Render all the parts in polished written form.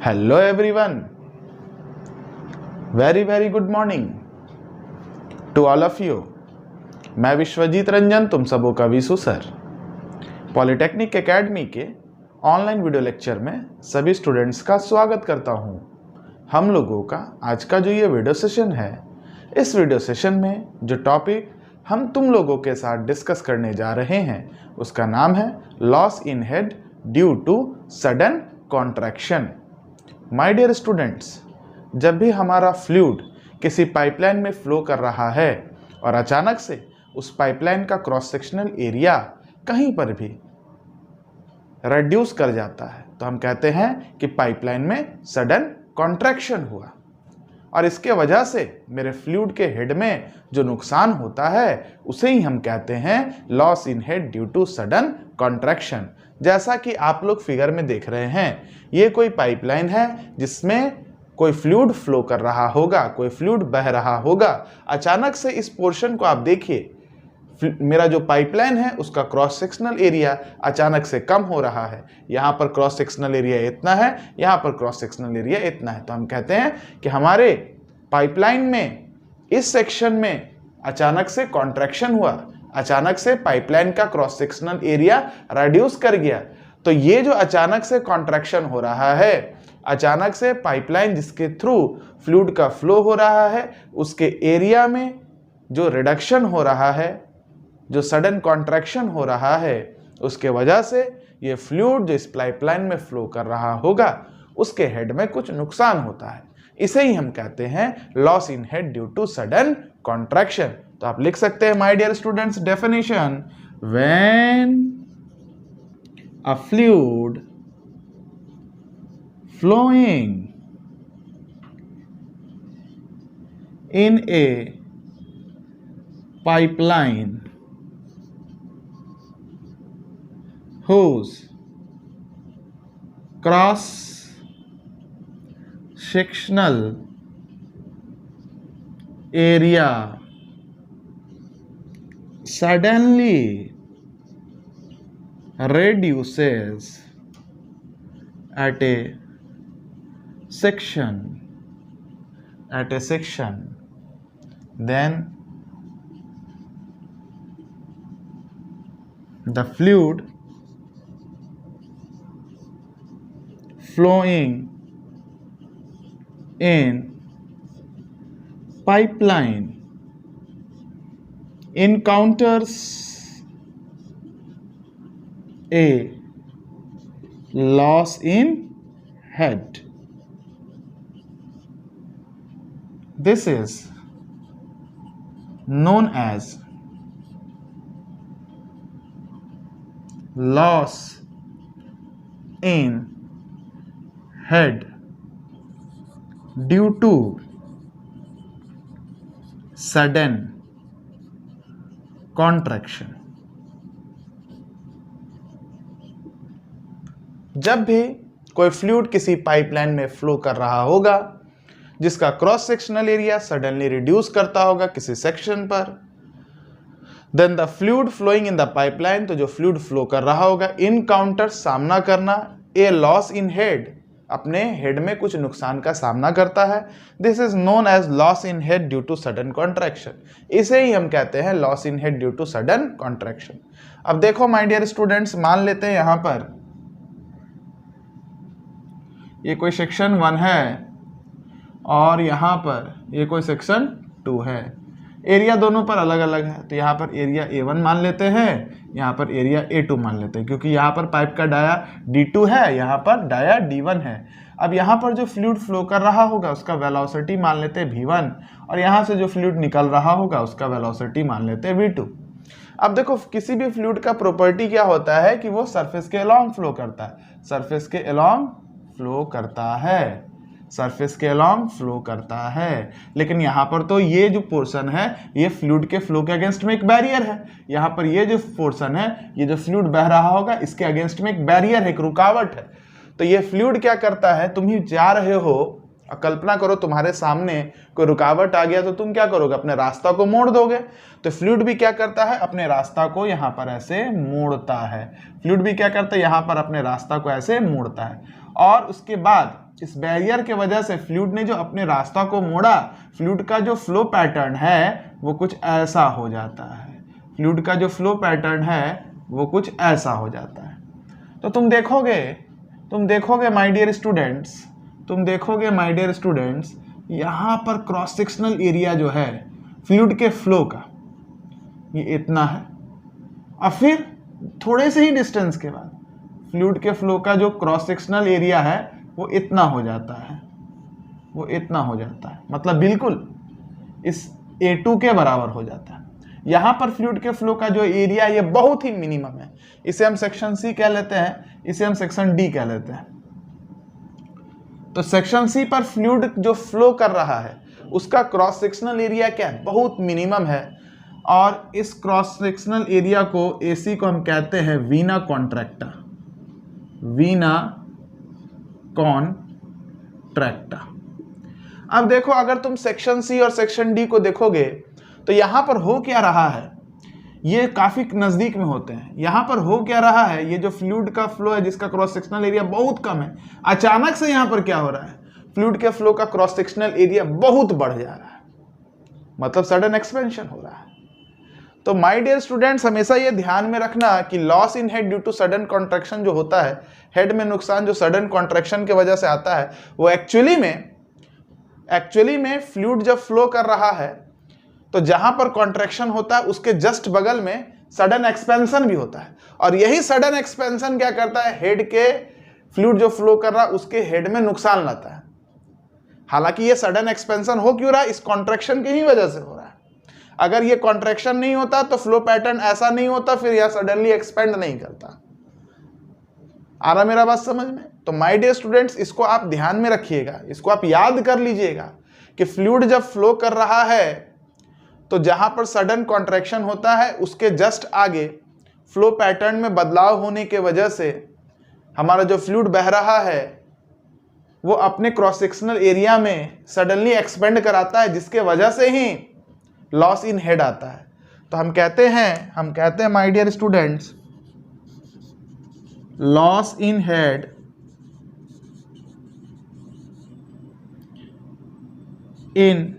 Hello everyone, very good morning to all of you. मैं विश्वजीत रंजन, तुम सबों का विशु सर, पॉलिटेक्निक एकेडमी के ऑनलाइन वीडियो लेक्चर में सभी स्टूडेंट्स का स्वागत करता हूं। हम लोगों का आज का जो ये वीडियो सेशन है, इस वीडियो सेशन में जो टॉपिक हम तुम लोगों के साथ डिस्कस करने जा रहे हैं उसका नाम है loss in head due to sudden contraction. My dear students, जब भी हमारा फ्लूइड किसी पाइपलाइन में फ्लो कर रहा है और अचानक से उस पाइपलाइन का क्रॉस सेक्शनल एरिया कहीं पर भी रिड्यूस कर जाता है तो हम कहते हैं कि पाइपलाइन में सडन कॉन्ट्रैक्शन हुआ। और इसके वजह से मेरे फ्लूइड के हेड में जो नुकसान होता है उसे ही हम कहते हैं loss in head due to sudden contraction. जैसा कि आप लोग फिगर में देख रहे हैं, ये कोई पाइपलाइन है जिसमें कोई फ्लूइड फ्लो कर रहा होगा, कोई फ्लूइड बह रहा होगा। अचानक से इस पोर्शन को आप देखिए, मेरा जो पाइपलाइन है उसका क्रॉस सेक्शनल एरिया अचानक से कम हो रहा है। यहाँ पर क्रॉस सेक्शनल एरिया इतना है, यहाँ पर क्रॉस सेक्शनल एरिया इतना है, तो हम कहते हैं कि हमारे पाइपलाइन में इस सेक्शन में अचानक से कॉन्ट्रैक्शन हुआ, अचानक से पाइपलाइन का क्रॉस सेक्शनल एरिया रिड्यूस कर गया। तो ये जो अचानक से कॉन्ट्रैक्शन हो रहा है, अचानक से पाइपलाइन जिसके थ्रू फ्लूइड का फ्लो हो रहा है उसके एरिया में जो रिडक्शन हो रहा है, जो सडन कॉन्ट्रैक्शन हो रहा है, उसके वजह से ये फ्लूइड जो इस पाइपलाइन में फ्लो कर रहा होगा उसके हेड में कुछ नुकसान होता है। इसे ही हम कहते हैं loss in head due to sudden contraction. तो आप लिख सकते हैं my dear students definition, when a fluid flowing in a pipeline whose cross sectional area suddenly reduces at a section, then the fluid flowing in pipeline encounters a loss in head. This is known as loss in head due to sudden contraction। जब भी कोई fluid किसी pipeline में flow कर रहा होगा जिसका cross sectional area suddenly reduce करता होगा किसी सेक्शन पर, then the fluid flowing in the pipeline, तो जो फ्लूइड फ्लो कर रहा होगा, इनकाउंटर सामना करना, ए लॉस इन हेड, अपने हेड में कुछ नुकसान का सामना करता है। This is known as loss in head due to sudden contraction. इसे ही हम कहते हैं loss in head due to sudden contraction. अब देखो माय डियर स्टूडेंट्स, मान लेते हैं यहां पर ये कोई सेक्शन 1 है और यहाँ पर ये कोई सेक्शन 2 है। एरिया दोनों पर अलग अलग है, तो यहाँ पर एरिया A1 मान लेते हैं, यहाँ पर एरिया A2 मान लेते हैं, क्योंकि यहाँ पर पाइप का डाया D2 है, यहाँ पर डाया D1 है। अब यहाँ पर जो फ्लूइड फ्लो कर रहा होगा उसका वेलोसिटी मान लेते हैं V1, और यहाँ से जो फ्लूइड निकल रहा होगा उसका वेलोसिटी मान लेते हैं V2। अब देखो, किसी भी फ्लूइड का प्रॉपर्टी क्या होता है कि वो सरफेस के अलोंग फ्लो करता है, सरफेस के अलोंग फ्लो करता है, सरफेस के अलोंग फ्लो करता है। लेकिन यहाँ पर तो ये जो पोर्शन है ये फ्लूइड के फ्लो के अगेंस्ट में एक बैरियर है। यहाँ पर ये जो पोर्शन है, ये जो फ्लूइड बह रहा होगा इसके अगेंस्ट में एक बैरियर है, एक रुकावट है। तो ये फ्लूइड क्या करता है, तुम ही जा रहे हो, कल्पना करो तुम्हारे सामने कोई रुकावट आ गया तो तुम क्या करोगे, अपने रास्ता को मोड़ दोगे। तो फ्लूइड भी क्या करता है, अपने रास्ता को यहाँ पर ऐसे मोड़ता है। फ्लूइड भी क्या करता है, यहाँ पर अपने रास्ता को ऐसे मोड़ता है। और उसके बाद इस बैरियर के वजह से फ्लूइड ने जो अपने रास्ता को मोड़ा, फ्लूइड का जो फ्लो पैटर्न है वो कुछ ऐसा हो जाता है। फ्लूइड का जो फ्लो पैटर्न है वो कुछ ऐसा हो जाता है। तो तुम देखोगे माय डियर स्टूडेंट्स, यहाँ पर क्रॉस सेक्शनल एरिया जो है फ्लूइड के फ्लो का ये इतना है, और फिर थोड़े से ही डिस्टेंस के बाद फ्लूइड के फ्लो का जो क्रॉस सेक्शनल एरिया है वो इतना हो जाता है, मतलब बिल्कुल इस A2 के बराबर हो जाता है। यहाँ पर फ्लूइड के फ्लो का जो एरिया ये बहुत ही मिनिमम है, इसे हम सेक्शन C कह लेते हैं, इसे हम सेक्शन D कह लेते हैं। तो सेक्शन C पर फ्लूइड जो फ्लो कर रहा है उसका क्रॉस सेक्शनल एरिया क्या है, बहुत मिनिमम है, और इस क्रॉस सेक्शनल एरिया को AC को हम कहते हैं वीना कॉन्ट्रैक्टा। अब देखो, अगर तुम सेक्शन C और सेक्शन D को देखोगे तो यहां पर हो क्या रहा है, ये काफी नजदीक में होते हैं। यहां पर हो क्या रहा है, ये जो फ्लूइड का फ्लो है जिसका क्रॉस सेक्शनल एरिया बहुत कम है, अचानक से यहां पर क्या हो रहा है, फ्लूइड के फ्लो का क्रॉस सेक्शनल एरिया बहुत बढ़ जा रहा है, मतलब सडन एक्सपेंशन हो रहा है। तो माय डियर स्टूडेंट्स, हमेशा ये ध्यान में रखना कि loss in head due to sudden contraction जो होता है, हेड में नुकसान जो सडन कॉन्ट्रैक्शन की वजह से आता है, वो एक्चुअली में फ्लूइड जब फ्लो कर रहा है तो जहां पर कॉन्ट्रैक्शन होता है उसके जस्ट बगल में सडन एक्सपेंशन भी होता है, और यही सडन एक्सपेंशन क्या करता है, हेड के फ्लूइड जो फ्लो कर रहा है उसके हेड में नुकसान लाता है। हालांकि ये सडन एक्सपेंशन हो क्यों रहा है, इस कॉन्ट्रैक्शन की ही वजह से हो रहा है। अगर ये कॉन्ट्रैक्शन नहीं होता तो फ्लो पैटर्न ऐसा नहीं होता, फिर यह सडनली एक्सपेंड नहीं करता। आ रहा मेरा बात समझ में? तो माय डियर स्टूडेंट्स, इसको आप ध्यान में रखिएगा, इसको आप याद कर लीजिएगा कि फ्लूइड जब फ्लो कर रहा है तो जहां पर सडन कॉन्ट्रैक्शन होता है उसके जस्ट आगे फ्लो पैटर्न में बदलाव होने के वजह से हमारा जो फ्लूइड बह रहा है वो अपने क्रॉस सेक्शनल एरिया में सडनली एक्सपेंड कराता है, जिसके वजह से ही लॉस इन हेड आता है। तो हम कहते हैं my dear students, loss in head in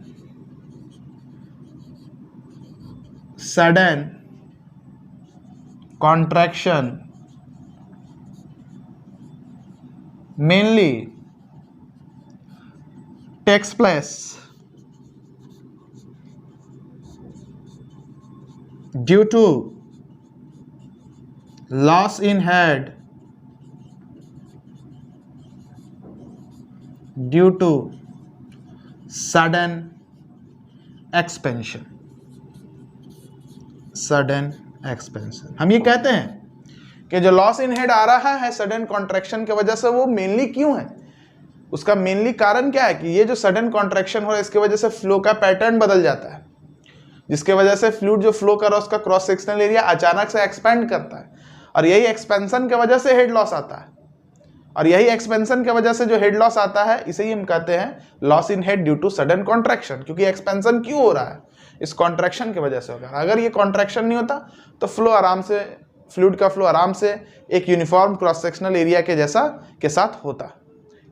sudden contraction mainly takes place due to loss in head due to sudden expansion। हम ये कहते हैं कि जो लॉस इन हेड आ रहा है सडन कॉन्ट्रैक्शन की वजह से, वो मेनली क्यों है, उसका मेनली कारण क्या है कि ये जो सडन कॉन्ट्रैक्शन हो रहा है इसकी वजह से फ्लो का पैटर्न बदल जाता है, जिसके वजह से फ्लूइड जो फ्लो कर रहा है उसका क्रॉस सेक्शनल एरिया अचानक से एक्सपेंड करता है, और यही एक्सपेंशन की वजह से हेड लॉस आता है, और यही एक्सपेंशन की वजह से जो हेड लॉस आता है इसे ही हम कहते हैं loss in head due to sudden contraction. क्योंकि एक्सपेंशन क्यों हो रहा है, इस कॉन्ट्रैक्शन की वजह से होगा। अगर ये कॉन्ट्रैक्शन नहीं होता तो फ्लूइड का फ्लो आराम से एक यूनिफॉर्म क्रॉस सेक्शनल एरिया के साथ होता।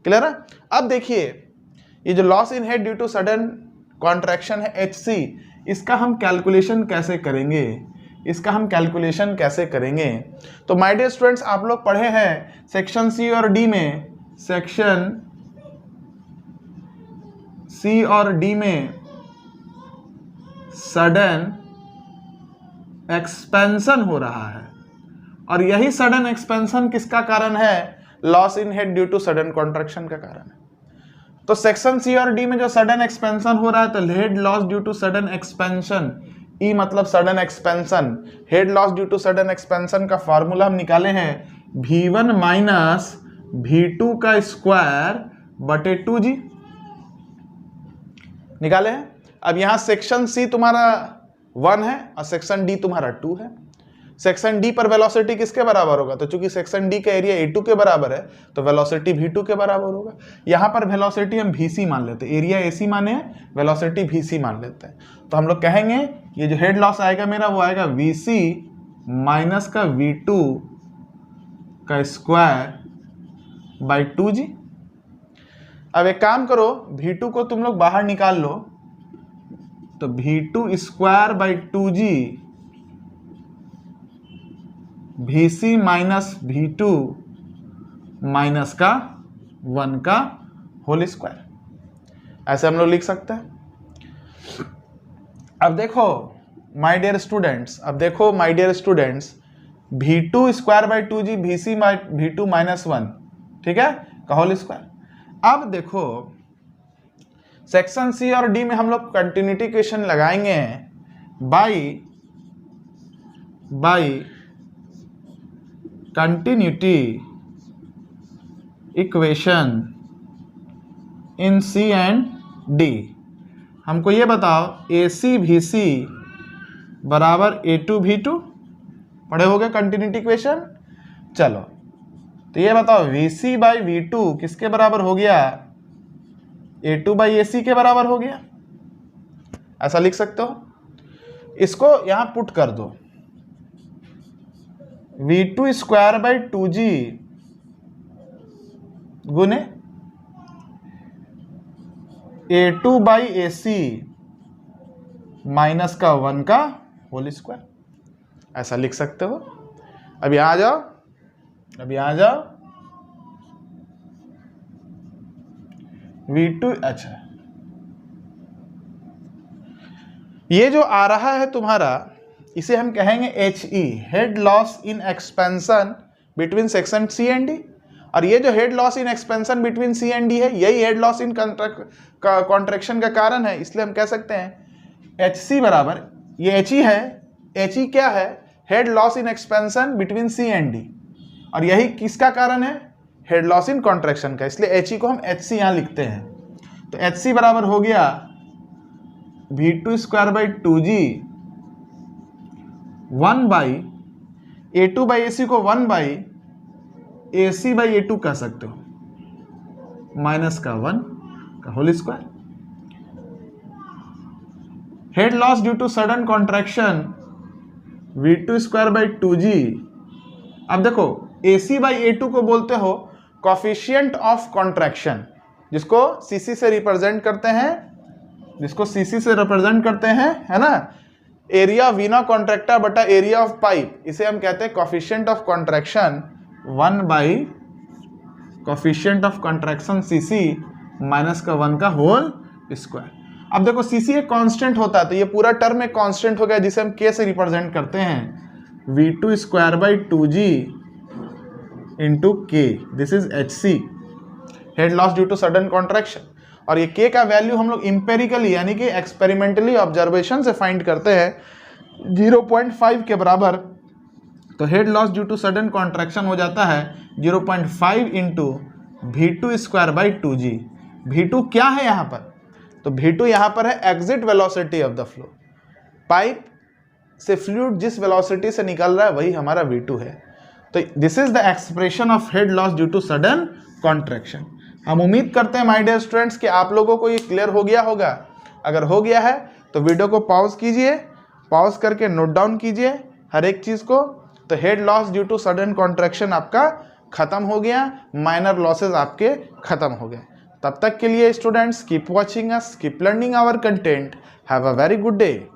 क्लियर है? अब देखिए, ये जो loss in head due to sudden contraction है HC, इसका हम कैलकुलेशन कैसे करेंगे? तो माय डियर स्टूडेंट्स, आप लोग पढ़े हैं सेक्शन C और D में सडन एक्सपेंशन हो रहा है, और यही सडन एक्सपेंशन किसका कारण है, loss in head due to sudden contraction का कारण है। तो सेक्शन C और D में जो सडन एक्सपेंशन हो रहा है, तो head loss due to sudden expansion, E मतलब sudden expansion, head loss due to sudden expansion का फॉर्मूला हम निकाले हैं V1 माइनस V2 का स्क्वायर बटे 2G निकाले हैं। अब यहां सेक्शन C तुम्हारा 1 है और सेक्शन D तुम्हारा 2 है। सेक्शन D पर वेलोसिटी किसके बराबर होगा, तो चूंकि सेक्शन D का एरिया A2 के बराबर है तो वेलोसिटी V2 के बराबर होगा। यहां पर वेलोसिटी हम VC मान लेते हैं, एरिया AC माने हैं, वेलोसिटी VC मान लेते हैं। तो हम लोग कहेंगे ये जो हेड लॉस आएगा मेरा वो आएगा VC माइनस का V2 का स्क्वायर बाई 2G। अब एक काम करो, V2 को तुम लोग बाहर निकाल लो, तो V2 square by 2G VC minus V2 minus का 1 का होल स्क्वायर, ऐसे हम लोग लिख सकते हैं। अब देखो my dear students, V2 square by 2G VC V2 minus 1, ठीक है, का होल स्क्वायर। अब देखो सेक्शन सी और डी में हम लोग कंटिन्यूटी इक्वेशन लगाएंगे by continuity equation in C and D. हमको ये बताओ AC VC बराबर A2 V2, पढ़े हो गए कंटिन्यूटी इक्वेशन। चलो तो ये बताओ VC बाई V2 किसके बराबर हो गया, A2 बाई AC के बराबर हो गया, ऐसा लिख सकते हो। इसको यहां पुट कर दो, V2 स्क्वायर बाई 2G गुने A2 बाई AC माइनस का 1 का होल स्क्वायर, ऐसा लिख सकते हो। अब यहां आ जाओ, V2, अच्छा ये जो आ रहा है तुम्हारा, इसे हम कहेंगे HE, head loss in expansion between section C and D. और ये जो head loss in expansion between C and D है, यही हेड लॉस इन कॉन्ट्रैक्शन का कारण है, इसलिए हम कह सकते हैं HC बराबर, ये HE है, HE क्या है, head loss in expansion between C and D, और यही किसका कारण है, हेड लॉस इन कॉन्ट्रैक्शन का, इसलिए HE को हम HC यहां लिखते हैं। तो HC बराबर हो गया V2 square by 2G 1 by A2 by AC को 1 बाई AC बाई A2 कह सकते हो, माइनस का 1 का whole square. Head loss due to sudden contraction V2 square by 2G। अब देखो AC बाई A2 को बोलते हो कोफिशिएंट ऑफ कॉन्ट्रैक्शन, जिसको CC से रिप्रेजेंट करते हैं, है ना, एरिया वीना कॉन्ट्रैक्टा बटा एरिया ऑफ पाइप, इसे हम कहते हैं coefficient of contraction 1 by coefficient of contraction CC minus का 1 का होल स्क्वायर। अब देखो CC एक कांस्टेंट होता है, तो ये पूरा टर्म एक कांस्टेंट हो गया, जिसे हम K से रिप्रेजेंट करते हैं, V2 square by 2G into K, this is HC, head loss due to sudden contraction. और ये K का वैल्यू हम लोग इंपेरिकली यानी कि एक्सपेरिमेंटली ऑब्जर्वेशन से फाइंड करते हैं 0.5 के बराबर, तो head loss due to sudden contraction हो जाता है 0.5 into V2 square by 2G। V2 क्या है यहाँ पर, तो V2 यहाँ पर है exit velocity of the flow, pipe से फ्लूइड जिस वेलोसिटी से निकल रहा है वही हमारा V2 है। तो this is the expression of head loss due to sudden contraction. हम उम्मीद करते हैं माय डियर स्टूडेंट्स कि आप लोगों को ये क्लियर हो गया होगा। अगर हो गया है तो वीडियो को पॉज कीजिए, पॉज करके नोट डाउन कीजिए हर एक चीज़ को। तो head loss due to sudden contraction आपका खत्म हो गया, माइनर लॉसेज आपके खत्म हो गए। तब तक के लिए students keep watching us, keep learning our content, have a very good day.